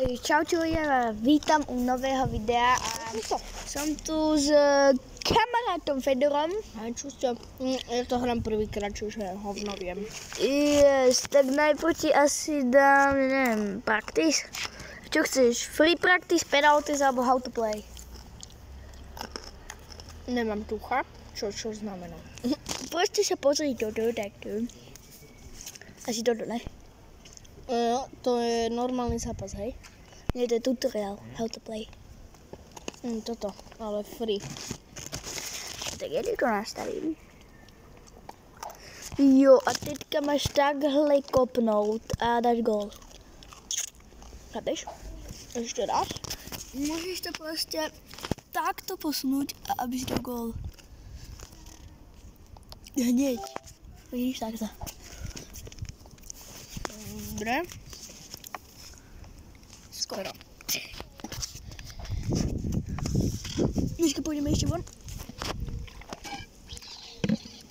Čaute ľudia, vítam u nového videa a som tu s kamarátom Fedorom. A čo ste? Ja to hrám prvýkrát, čiže hovno viem. Yes, tak najprv ti asi dám, neviem, practice. Čo chceš? Free practice, penalties alebo how to play? Nemám tucha. Čo znamená? Proste sa pozri toto, takto. Asi toto, ne? To je normálny zápas, hej? Nie, to je tutoriál, how to play. Toto, ale free. Tak ja to nastavím. Jo, a teďka máš takhle kopnout a dáš gól. Chápeš? Ešte raz? Môžeš to proste takto posunúť a aby si dal gól. Hneď. Vidíš takto. Dobre. Skoro. Dneska pôjdeme ešte von.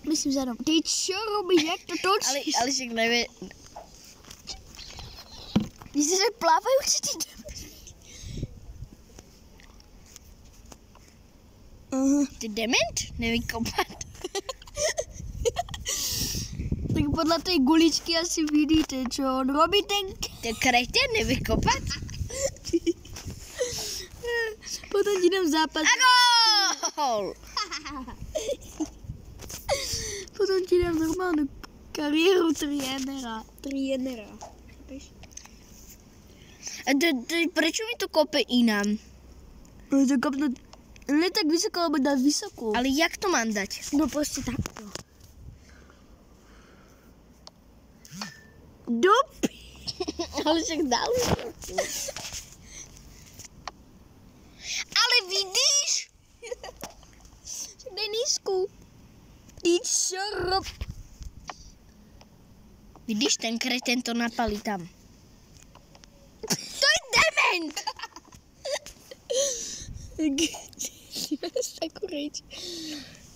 Myslím zadom. Ty čo robíš? Jak to točíš? Ale však nevie... Myslíš, že plávajú či ty? Ty dement? Neví kopať. Tak podľa tej guličky asi vidíte, čo on robí ten... Ten kreten neví kopať? Potom ti dám zápas. A gól! Potom ti dám normálnu kariéru trénera. Chápeš? A prečo mi to kope inám? To kopnúť nie tak vysoko, alebo dá vysoko. Ale jak to mám dať? No proste takto. Dopi! Ale však dal. Ale vidíš? Však daj nízku. Ty čo rob... Vidíš, ten kreten to napali tam. To je dement! Takú reč.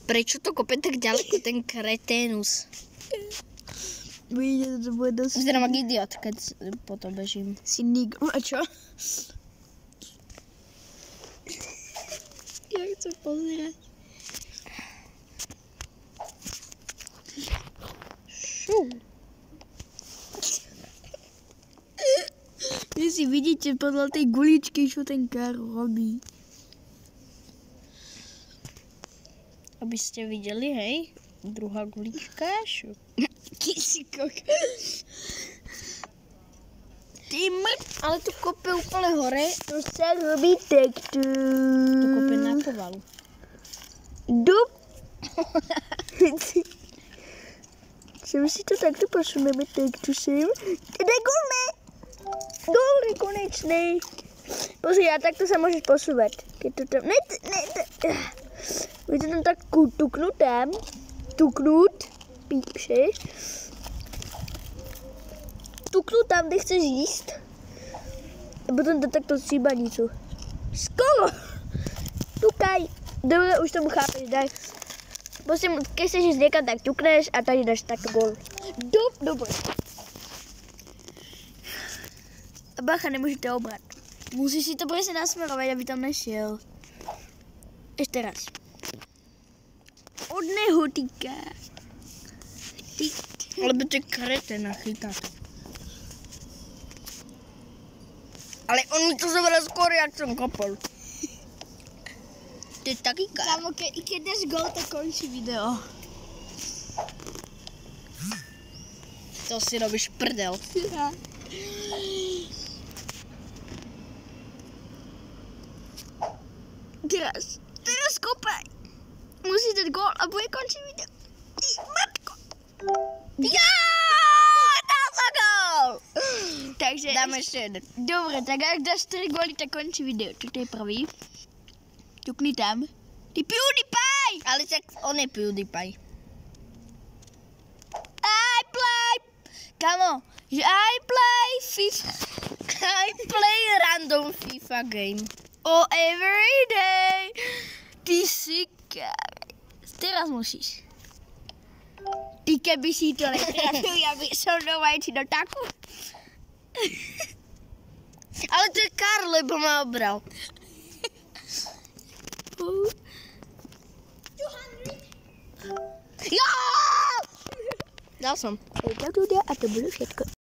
Prečo to kope tak ďaleko, ten kreténus? Vidíte, to bude dosť... Vyzerám jak idiot, keď po to bežím. Si nigru. A čo? Ja chcem pozerať. Šú. Vy si vidíte podľa tej guličky, čo ten kar robí. Aby ste videli, hej? Druhá gulička, šup. Kysikok. Ty Ale to kope úplne hore. to sa robí takto. To kope na povalu. Dup. Sem si to takto posuneme, takto sem. Daj gólme. Dobre, konečne. Pozri, a takto sa môžeš posúvať. Keď to tam... Budete tam tak tuknúť tam. Tuknúť. Pípše. Tuknúť tam, kde chceš ísť. A potom to takto šibanicu. Skoro. Tukaj. Dobre, už tomu chápeš, daj. Prosím, keď chceš ísť niekam, tak tukneš a tady dáš takto gól. Dobre. A bacha, nemôžete obrať. Musíš si to presne nasmerovať, aby tam nešiel. Ešte raz. Od neho, týka. Lebo to je kreténa chytá. Ale on mi to zobral skôr, jak som kopol. To je taký kar. Kámo, keď dáš gól, tak končí video. To si robíš prdel. Teraz kopaj. Musíš dať gól a bude končiť video. Ty matko. Ja! Dal sa gól! Takže... Dáme ešte jeden. Dobre, tak ak dáš 3 góly, tak končí video. Toto je prvý. Tukni tam. Ty PewDiePie! Ale však on je PewDiePie. I play... Kamo, že I play FIFA. I play random FIFA game. Oh, every day. Ty si... Teraz musíš. Ty keby si to netrafil, ja by som doma ti do taku. Ale to je Karl, lebo ma obral. Ja! Dal som. Tak ľudia, a to bolo všetko.